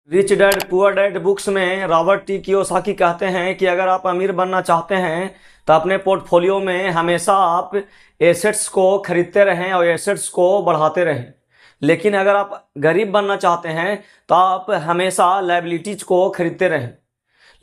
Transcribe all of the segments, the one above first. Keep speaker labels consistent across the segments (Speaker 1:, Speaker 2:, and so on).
Speaker 1: Rich dad poor dad books में Robert T Kiyosaki कहते हैं कि अगर आप अमीर बनना चाहते हैं तो अपने पोर्टफोलियो में हमेशा आप एसेट्स को खरीदते रहें और एसेट्स को बढ़ाते रहें। लेकिन अगर आप गरीब बनना चाहते हैं तो आप हमेशा लायबिलिटीज को खरीदते रहें।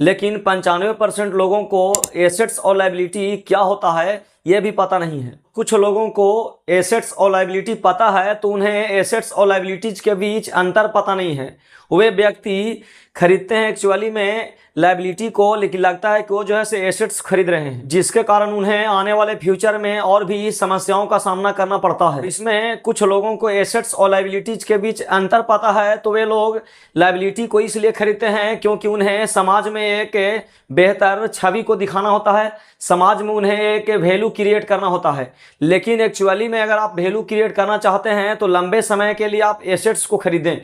Speaker 1: लेकिन 95% लोगों को एसेट्स और लायबिलिटी क्या होता है ये भी पता नहीं है। कुछ लोगों को एसेट्स और लायबिलिटी पता है तो उन्हें एसेट्स और लायबिलिटीज के बीच अंतर पता नहीं है। वे व्यक्ति खरीदते हैं एक्चुअली में लायबिलिटी को, लेकिन लगता है कि वो जो है से एसेट्स खरीद रहे हैं, जिसके कारण उन्हें आने वाले फ्यूचर में और भी समस्याओं का सामना करना पड़ता है। इसमें कुछ लोगों को एसेट्स और लायबिलिटीज के बीच अंतर पता है तो वे लोग लायबिलिटी को इसलिए खरीदते हैं क्योंकि उन्हें समाज में एक बेहतर छवि को दिखाना होता है, समाज में उन्हें एक वैल्यू क्रिएट करना होता है। लेकिन एक्चुअली में अगर आप वैल्यू क्रिएट करना चाहते हैं तो लंबे समय के लिए आप एसेट्स को खरीदें।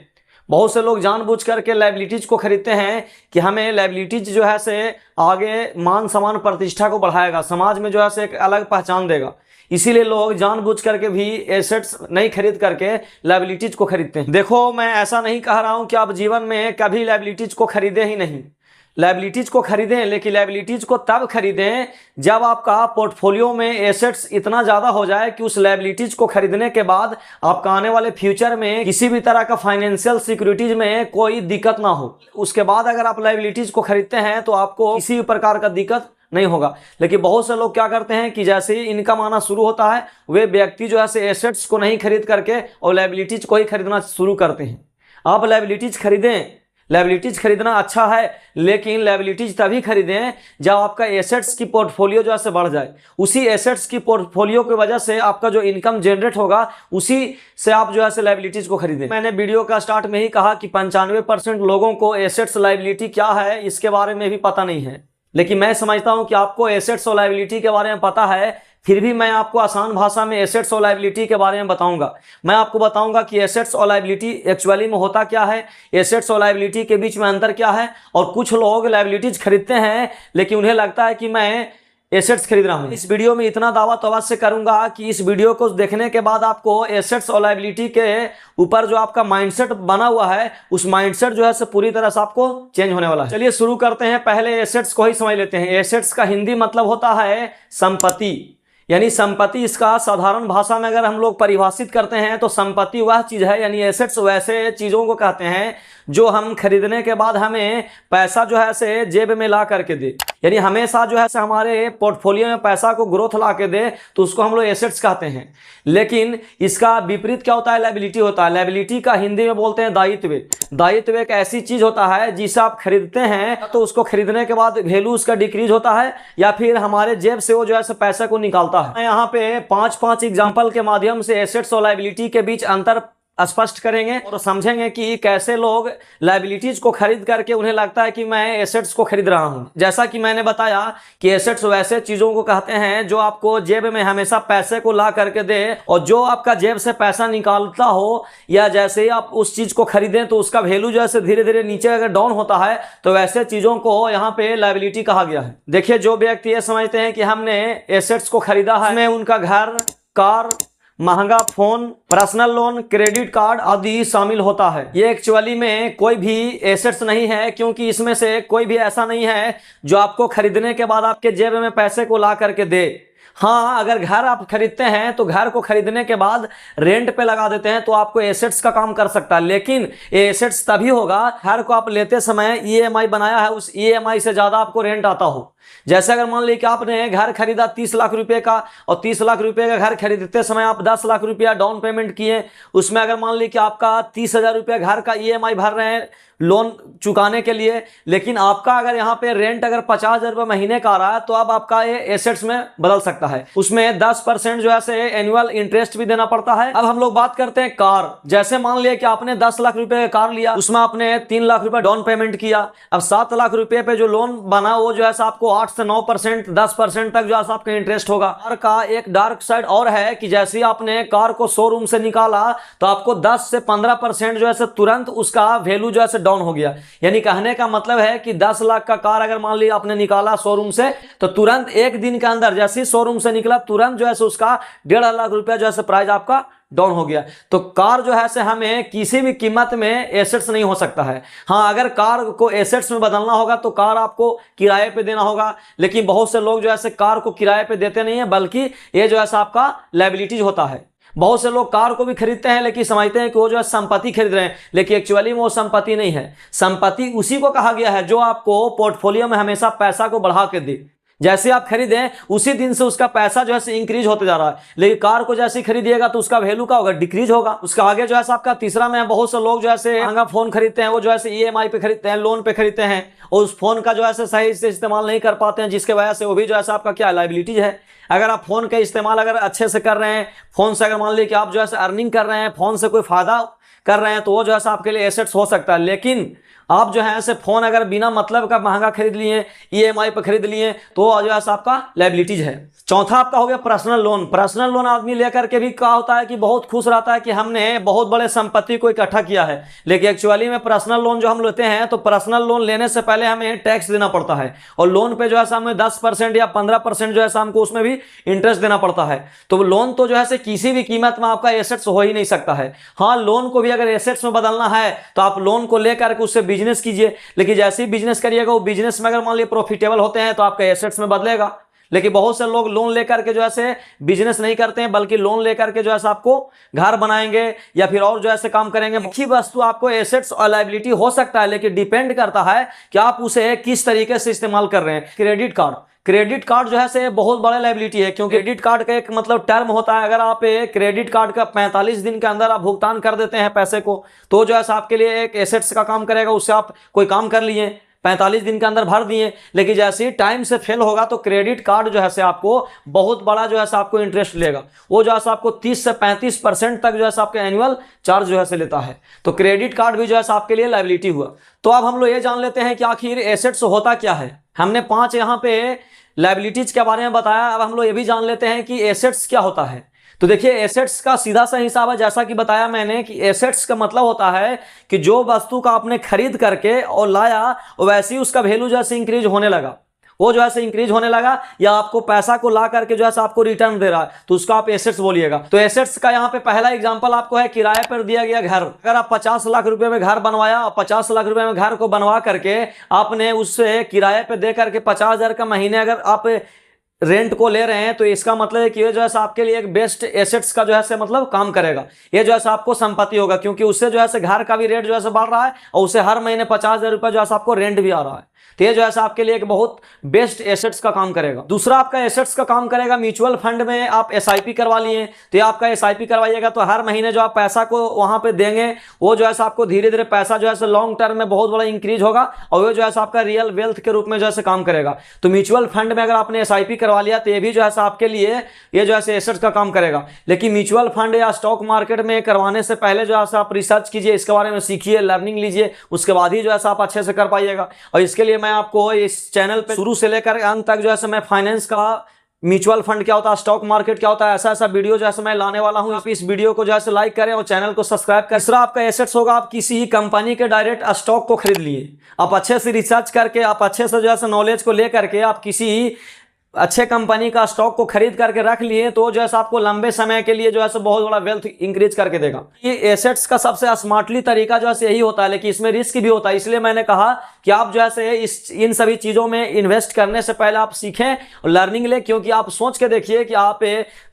Speaker 1: बहुत से लोग जानबूझ करके लायबिलिटीज को खरीदते हैं कि हमें लायबिलिटीज जो है से आगे मान सम्मान प्रतिष्ठा को बढ़ाएगा, समाज में जो है से एक अलग पहचान देगा। इसीलिए लोग जानबूझ करके भी एसेट्स नहीं खरीद करके लायबिलिटीज को खरीदते हैं। देखो, मैं ऐसा नहीं कह रहा हूं कि आप जीवन में कभी लायबिलिटीज को खरीदे ही नहीं। लायबिलिटीज को खरीदें, लेकिन लायबिलिटीज को तब खरीदें जब आपका पोर्टफोलियो में एसेट्स इतना ज़्यादा हो जाए कि उस लायबिलिटीज को खरीदने के बाद आपका आने वाले फ्यूचर में किसी भी तरह का फाइनेंशियल सिक्योरिटीज में कोई दिक्कत ना हो। उसके बाद अगर आप लायबिलिटीज को खरीदते हैं तो आपको किसी भी प्रकार का दिक्कत नहीं होगा। लेकिन बहुत से लोग क्या करते हैं कि जैसे ही इनकम आना शुरू होता है वे व्यक्ति जो है से एसेट्स को नहीं खरीद करके और लायबिलिटीज को ही खरीदना शुरू करते हैं। आप लायबिलिटीज खरीदें, लायबिलिटीज खरीदना अच्छा है, लेकिन लायबिलिटीज तभी खरीदें जब आपका एसेट्स की पोर्टफोलियो जो है बढ़ जाए। उसी एसेट्स की पोर्टफोलियो की वजह से आपका जो इनकम जनरेट होगा उसी से आप जो है लायबिलिटीज को खरीदें। मैंने वीडियो का स्टार्ट में ही कहा कि 95% लोगों को एसेट्स लायबिलिटी क्या है इसके बारे में भी पता नहीं है। लेकिन मैं समझता हूं कि आपको एसेट्स और लायबिलिटी के बारे में पता है, फिर भी मैं आपको आसान भाषा में एसेट्स और लायबिलिटी के बारे में बताऊंगा। मैं आपको बताऊंगा कि एसेट्स और लायबिलिटी एक्चुअली में होता क्या है, एसेट्स और लायबिलिटी के बीच में अंतर क्या है। और कुछ लोग लायबिलिटीज खरीदते हैं लेकिन उन्हें लगता है कि मैं एसेट्स खरीद रहा हूं। इस वीडियो में इतना दावा तो अवश्य करूंगा कि इस वीडियो को देखने के बाद आपको एसेट्स और लायबिलिटी के ऊपर जो आपका माइंडसेट बना हुआ है उस माइंडसेट जो है से पूरी तरह से आपको चेंज होने वाला है। चलिए शुरू करते हैं। पहले एसेट्स को ही समझ लेते हैं। एसेट्स का हिंदी मतलब होता है संपत्ति, यानी संपत्ति। इसका साधारण भाषा में अगर हम लोग परिभाषित करते हैं तो संपत्ति वह चीज है, यानी एसेट्स वैसे चीजों को कहते हैं जो हम खरीदने के बाद हमें पैसा जो है से जेब में ला करके दे, यानी हमेशा जो है से हमारे पोर्टफोलियो में पैसा को ग्रोथ ला के दे, तो उसको हम लोग एसेट्स कहते हैं। लेकिन इसका विपरीत क्या होता है, लायबिलिटी होता है। लायबिलिटी का हिंदी में बोलते हैं दायित्व। दायित्व एक ऐसी चीज होता है जिसे आप खरीदते हैं तो उसको खरीदने के बाद वैल्यू उसका डिक्रीज होता है या फिर हमारे जेब से वो जो है पैसे को निकालता है। यहाँ पे 5 एग्जाम्पल के माध्यम से एसेट्स और लायबिलिटी के बीच अंतर स्पष्ट करेंगे और समझेंगे कि कैसे लोग लायबिलिटीज को खरीद करके उन्हें लगता है कि मैं एसेट्स को खरीद रहा हूं। जैसा कि मैंने बताया कि एसेट्स वैसे चीजों को कहते हैं जो आपको जेब में हमेशा पैसे को ला करके दे, और जो आपका जेब से पैसा निकालता हो या जैसे ही आप उस चीज को खरीदें तो उसका वैल्यू जो है धीरे धीरे नीचे अगर डाउन होता है तो वैसे चीजों को यहाँ पे लायबिलिटी कहा गया है। देखिए, जो व्यक्ति ये समझते हैं कि हमने एसेट्स को खरीदा है, में उनका घर, कार, महंगा phone, personal loan, credit card आदि शामिल होता है। ये एक्चुअली में कोई भी एसेट्स नहीं है, क्योंकि इसमें से कोई भी ऐसा नहीं है जो आपको खरीदने के बाद आपके जेब में पैसे को ला करके दे। हाँ, अगर घर आप खरीदते हैं तो घर को खरीदने के बाद रेंट पे लगा देते हैं तो आपको एसेट्स का काम कर सकता है। लेकिन एसेट्स तभी होगा घर को आप लेते समय ईएमआई बनाया है, उस ईएमआई से ज्यादा आपको रेंट आता हो। जैसे अगर मान लीजिए कि आपने घर खरीदा 30 लाख रुपए का और 30 लाख रुपए का घर खरीदते समय आप 10 लाख रुपया डाउन पेमेंट किए, उसमें अगर मान लीजिए कि आपका 30,000 रुपया घर का ईएमआई भर रहे हैं लोन चुकाने के लिए, लेकिन आपका अगर यहाँ पे रेंट अगर 50,000 रुपये महीने का आ रहा है तो अब आपका ये एसेट्स में बदल सकता है। उसमें 10% जो है से एनुअल इंटरेस्ट भी देना पड़ता है। अब हम लोग बात करते हैं कार। जैसे मान लिया कि आपने 10 लाख रुपए का कार लिया, उसमें आपने 3 लाख रुपए डाउन पेमेंट किया। अब 7 लाख रुपए पे जो लोन बना वो जो है आपको 8 से 9%, 10% तक जो है आपका इंटरेस्ट होगा। कार का एक डार्क साइड और है कि जैसे आपने कार को शोरूम से निकाला तो आपको 10 से 15% जो है तुरंत उसका वैल्यू जो है डाउन हो गया। यानी कहने का मतलब है कि 10 लाख का कार अगर मान लिया आपने निकाला शोरूम से तो तुरंत एक दिन के अंदर जैसे शोरूम से निकला तुरंत जो है उसका 1.5 लाख रुपया जो है प्राइस आपका डाउन हो गया। तो कार जो है से हमें किसी भी कीमत में एसेट्स नहीं हो सकता है। हाँ, अगर कार को एसेट्स में बदलना होगा तो कार आपको किराए पे देना होगा, लेकिन बहुत से लोग जो है कार को किराए पे देते नहीं है, बल्कि ये जो है आपका लायबिलिटीज होता है। बहुत से लोग कार को भी खरीदते हैं लेकिन समझते हैं कि वो जो है संपत्ति खरीद रहे हैं, लेकिन एक्चुअली में वो संपत्ति नहीं है। संपत्ति उसी को कहा गया है जो आपको पोर्टफोलियो में हमेशा पैसा को बढ़ा के दे। जैसे आप खरीदें उसी दिन से उसका पैसा जो है इंक्रीज होते जा रहा है, लेकिन कार को जैसे खरीदिएगा तो उसका वैल्यू का होगा, डिक्रीज होगा। उसका आगे जो है आपका तीसरा में बहुत से लोग जो है महंगा फोन खरीदते हैं, वो जो है ईएमआई पे खरीदते हैं, लोन पे खरीदते हैं, और उस फोन का जो है सही से इस्तेमाल नहीं कर पाते हैं, जिसके वजह से वो भी जो है आपका क्या लायबिलिटीज है। अगर आप फोन का इस्तेमाल अगर अच्छे से कर रहे हैं, फोन से अगर मान लीजिए कि आप जो है अर्निंग कर रहे हैं, फोन से कोई फायदा कर रहे हैं, तो वो जो है आपके लिए एसेट्स हो सकता है। लेकिन आप जो है ऐसे फोन अगर बिना मतलब का महंगा खरीद लिए, ईएमआई पर खरीद लिए, तो जो है आपका लायबिलिटीज है। चौथा आपका हो गया पर्सनल लोन। पर्सनल लोन आदमी लेकर के भी क्या होता है कि बहुत खुश रहता है कि हमने बहुत बड़े संपत्ति को इकट्ठा किया है, लेकिन एक्चुअली में पर्सनल लोन जो हम लेते हैं तो पर्सनल लोन लेने से पहले हमें टैक्स देना पड़ता है, और लोन पे जो है हमें 10% या 15% जो है हमको उसमें भी इंटरेस्ट देना पड़ता है। तो लोन तो जो है किसी भी कीमत में आपका एसेट्स हो ही नहीं सकता है। हाँ, लोन को भी अगर एसेट्स में बदलना है तो आप लोन को लेकर के उससे बिजनेस कीजिए, लेकिन जैसे ही बिजनेस करिएगा वो बिजनेस में अगर मान लीजिए प्रॉफिटेबल होते हैं तो आपका एसेट्स में बदलेगा। लेकिन बहुत से लोग लोन लेकर के जो है बिजनेस नहीं करते हैं, बल्कि लोन लेकर के जो है आपको घर बनाएंगे या फिर और जो है काम करेंगे। मुख्य वस्तु आपको एसेट्स और लायबिलिटी हो सकता है, लेकिन डिपेंड करता है कि आप उसे किस तरीके से इस्तेमाल कर रहे हैं। क्रेडिट कार्ड, क्रेडिट कार्ड जो है से बहुत बड़ा लायबिलिटी है, क्योंकि क्रेडिट कार्ड का एक मतलब टर्म होता है, अगर आप क्रेडिट कार्ड का 45 दिन के अंदर आप भुगतान कर देते हैं पैसे को, तो जो है आपके लिए एक एसेट्स का काम करेगा। उससे आप कोई काम कर लिए, 45 दिन के अंदर भर दिए, लेकिन जैसे ही टाइम से फेल होगा तो क्रेडिट कार्ड जो है से आपको बहुत बड़ा जो है आपको इंटरेस्ट लेगा। वो जो है आपको 30 से 35% तक जो है आपके एनुअल चार्ज जो है से लेता है। तो क्रेडिट कार्ड भी जो है आपके लिए लायबिलिटी हुआ। तो अब हम लोग ये जान लेते हैं कि आखिर एसेट्स होता क्या है। हमने 5 यहाँ पे लायबिलिटीज के बारे में बताया, अब हम लोग ये भी जान लेते हैं कि एसेट्स क्या होता है। तो देखिए, एसेट्स का सीधा सा हिसाब है, जैसा कि बताया मैंने कि एसेट्स का मतलब होता है कि जो वस्तु का आपने खरीद करके और लाया वैसे ही उसका वैल्यू जैसे इंक्रीज होने लगा, वो जो है इंक्रीज होने लगा, या आपको पैसा को ला करके जो है आपको रिटर्न दे रहा है, तो उसको आप एसेट्स बोलिएगा। तो एसेट्स का यहाँ पे पहला एग्जांपल आपको है किराए पर दिया गया घर। अगर आप 50 लाख रुपए में घर बनवाया और 50 लाख रुपए में घर को बनवा करके आपने उससे किराए पे दे करके 50,000 का महीने अगर आप रेंट को ले रहे हैं, तो इसका मतलब है कि ये जो है आपके लिए एक बेस्ट एसेट्स का जो है मतलब काम करेगा। ये जो है आपको संपत्ति होगा, क्योंकि उससे जो है घर का भी रेट जो है बढ़ रहा है और उससे हर महीने 50,000 रुपये जो है आपको रेंट भी आ रहा है। तो ये जो है आपके लिए एक बहुत बेस्ट एसेट्स का काम करेगा। दूसरा आपका एसेट्स का काम करेगा म्यूचुअल फंड में आप एसआईपी करवा लिए, तो ये आपका एसआईपी करवाइएगा तो हर महीने जो आप पैसा को वहां पे देंगे, वो जो है आपको धीरे धीरे पैसा जो है लॉन्ग टर्म में बहुत बड़ा इंक्रीज होगा और वो जो है आपका रियल वेल्थ के रूप में जो है काम करेगा। तो म्यूचुअल फंड में अगर आपने एसआईपी करवा लिया तो ये भी जो है आपके लिए ये जो है एसेट्स का काम करेगा। लेकिन म्यूचुअल फंड या स्टॉक मार्केट में करवाने से पहले जो है आप रिसर्च कीजिए, इसके बारे में सीखिए, लर्निंग लीजिए, उसके बाद ही जो है आप अच्छे से कर पाइएगा। और इसके लिए मैं आपको इस चैनल पे शुरू से लेकर अंत तक जो है मैं फाइनेंस का, म्यूचुअल फंड क्या होता है, स्टॉक मार्केट क्या होता है, ऐसा वीडियो जो है मैं लाने वाला हूं। आप इस वीडियो को जो है लाइक करें और चैनल को सब्सक्राइब करें। तीसरा आपका एसेट्स होगा, आप किसी कंपनी के डायरेक्ट स्टॉक को खरीद लिए, आप अच्छे से रिसर्च करके, आप अच्छे से जो है नॉलेज को लेकर के आप किसी अच्छे कंपनी का स्टॉक को खरीद करके रख लिए, तो जो है आपको लंबे समय के लिए जो है बहुत बड़ा वेल्थ इंक्रीज करके देगा। ये एसेट्स का सबसे स्मार्टली तरीका जो है यही होता है, लेकिन इसमें रिस्क भी होता है। इसलिए मैंने कहा कि आप जो है इन सभी चीजों में इन्वेस्ट करने से पहले आप सीखें और लर्निंग लें, क्योंकि आप सोच के देखिए कि आप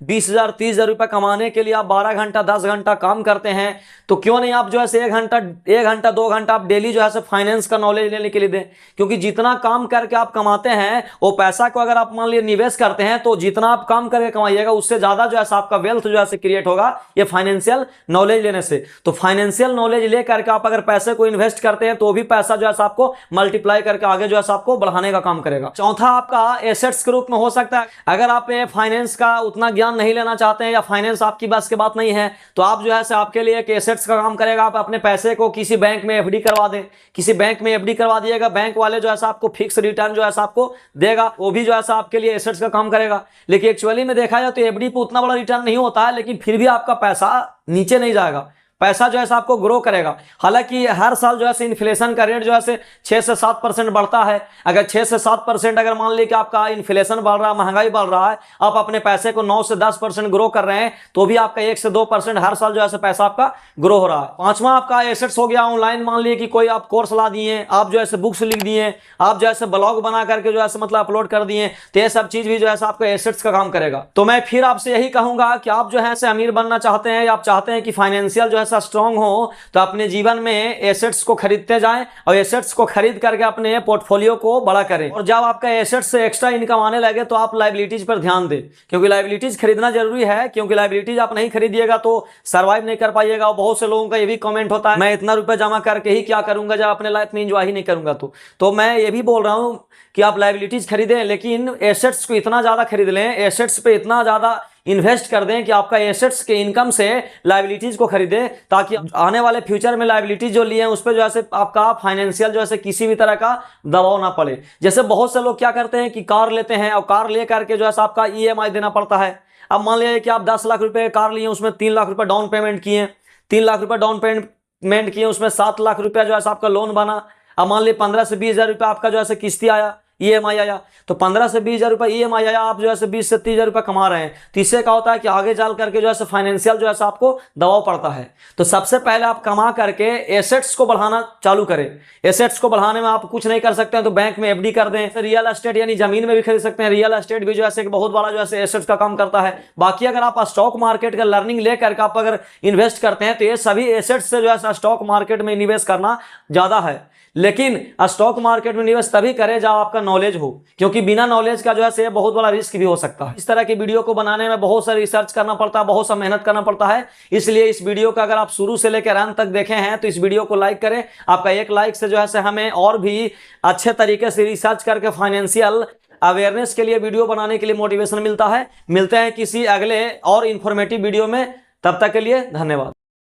Speaker 1: 20,000 30,000 रुपये कमाने के लिए आप 12 घंटा 10 घंटा काम करते हैं, तो क्यों नहीं आप जो है 1 घंटा 2 घंटा आप डेली जो है फाइनेंस का नॉलेज लेने के लिए दें। क्योंकि जितना काम करके आप कमाते हैं वो पैसा को अगर आप मान लीजिए निवेश करते हैं, तो जितना आप काम करके कमाइएगा उससे ज्यादा जो है आपका वेल्थ जो है क्रिएट होगा, ये फाइनेंशियल नॉलेज लेने से। तो फाइनेंशियल नॉलेज लेकर के आप अगर पैसे को इन्वेस्ट करते हैं तो भी पैसा जो है आपको मल्टीप्लाई करके आगे जो है आपको बढ़ाने का काम करेगा। चौथा आपका एसेट्स के रूप में हो सकता है, अगर आप फाइनेंस का उतना ज्ञान नहीं लेना चाहते हैं या फाइनेंस आपकी बस की बात नहीं है, तो आप जो है आपके लिए एक एसेट्स का काम करेगा। आप अपने पैसे को किसी बैंक में एफडी करवा दें, किसी बैंक में एफडी करवा दिएगा, बैंक वाले जो है आपको फिक्स रिटर्न जो है आपको देगा, वो भी जो है आपके लिए एसेट्स का काम करेगा। लेकिन एक्चुअली में देखा जाए तो एफडी पे उतना बड़ा रिटर्न नहीं होता है, लेकिन फिर भी आपका पैसा नीचे नहीं जाएगा, पैसा जो है आपको ग्रो करेगा। हालांकि हर साल जो है इन्फ्लेशन का रेट जो है 6 से 7% बढ़ता है। अगर 6 से 7% अगर मान लीजिए कि आपका इन्फ्लेशन बढ़ रहा है, महंगाई बढ़ रहा है, आप अपने पैसे को 9 से 10% ग्रो कर रहे हैं, तो भी आपका 1 से 2% हर साल जो है पैसा आपका ग्रो हो रहा है। पांचवा आपका एसेट्स हो गया ऑनलाइन। मान लीजिए कि कोई आप कोर्स ला दिए, आप जो है बुक्स लिख दिए, आप जो है ब्लॉग बना करके जो है मतलब अपलोड कर दिए, तो ये सब चीज भी जो है आपको एसेट्स का काम करेगा। तो मैं फिर आपसे यही कहूंगा कि आप जो है अमीर बनना चाहते हैं या आप चाहते हैं कि फाइनेंशियल जो है स्ट्रांग हो, तो अपने जीवन में एसेट्स को खरीदते जाएं और एसेट्स को खरीद करके अपने पोर्टफोलियो को बड़ा करें। और जब आपका एसेट्स से एक्स्ट्रा इनकम आने लगे तो आप लायबिलिटीज पर ध्यान दें, क्योंकि लायबिलिटीज खरीदना जरूरी है, क्योंकि लायबिलिटीज आप नहीं खरीदिएगा तो सर्वाइव नहीं कर पाइएगा। और बहुत से लोगों का ये भी कमेंट होता है, मैं इतना रुपए जमा करके ही क्या करूंगा जब अपने लाइफ में एंजॉय ही नहीं करूंगा। तो मैं ये भी बोल रहा हूं कि आप लायबिलिटीज खरीदें, लेकिन एसेट्स को इतना ज्यादा खरीद लें, एसेट्स पे इतना ज्यादा इन्वेस्ट कर दें कि आपका एसेट्स के इनकम से लायबिलिटीज को खरीदें, ताकि आने वाले फ्यूचर में लायबिलिटीज जो लिए हैं उस पर जो है आपका फाइनेंशियल जो है किसी भी तरह का दबाव ना पड़े। जैसे बहुत से लोग क्या करते हैं कि कार लेते हैं और कार ले करके जो है आपका EMI देना पड़ता है। अब मान लीजिए कि आप 10 लाख रुपए कार लिए, उसमें 3 लाख रुपए डाउन पेमेंट किए, 3 लाख रुपए डाउन पेमेंट किए, उसमें 7 लाख रुपया जो है आपका लोन बना। अब मान लीजिए 15 से 20 हजार रुपया आपका जो है किस्ती आया, EMI आया, तो 15 से 20 हजार रुपया EMI आया, आप जो है 20 से 30 हजार रुपया कमा रहे हैं। तो इससे क्या होता है कि आगे चल करके जो है फाइनेंशियल जो है आपको दबाव पड़ता है। तो सबसे पहले आप कमा करके एसेट्स को बढ़ाना चालू करें। एसेट्स को बढ़ाने में आप कुछ नहीं कर सकते हैं तो बैंक में FD कर दें। रियल एस्टेट यानी जमीन में भी खरीद सकते हैं। रियल एस्टेट भी जो है बहुत बड़ा जो है एसेट्स का काम करता है। बाकी अगर आप स्टॉक मार्केट का लर्निंग लेकर आप अगर इन्वेस्ट करते हैं तो ये सभी एसेट्स से जो है स्टॉक मार्केट में निवेश करना ज्यादा है। लेकिन स्टॉक मार्केट में निवेश तभी करें जब आपका नॉलेज हो, क्योंकि बिना नॉलेज का जो है बहुत बड़ा रिस्क भी हो सकता है। इस तरह की वीडियो को बनाने में बहुत सा रिसर्च करना पड़ता है, बहुत सा मेहनत करना पड़ता है। इसलिए इस वीडियो का अगर आप शुरू से लेकर अंत तक देखे हैं तो इस वीडियो को लाइक करें। आपका एक लाइक से जो है हमें और भी अच्छे तरीके से रिसर्च करके फाइनेंशियल अवेयरनेस के लिए वीडियो बनाने के लिए मोटिवेशन मिलता है। मिलते हैं किसी अगले और इंफॉर्मेटिव वीडियो में, तब तक के लिए धन्यवाद।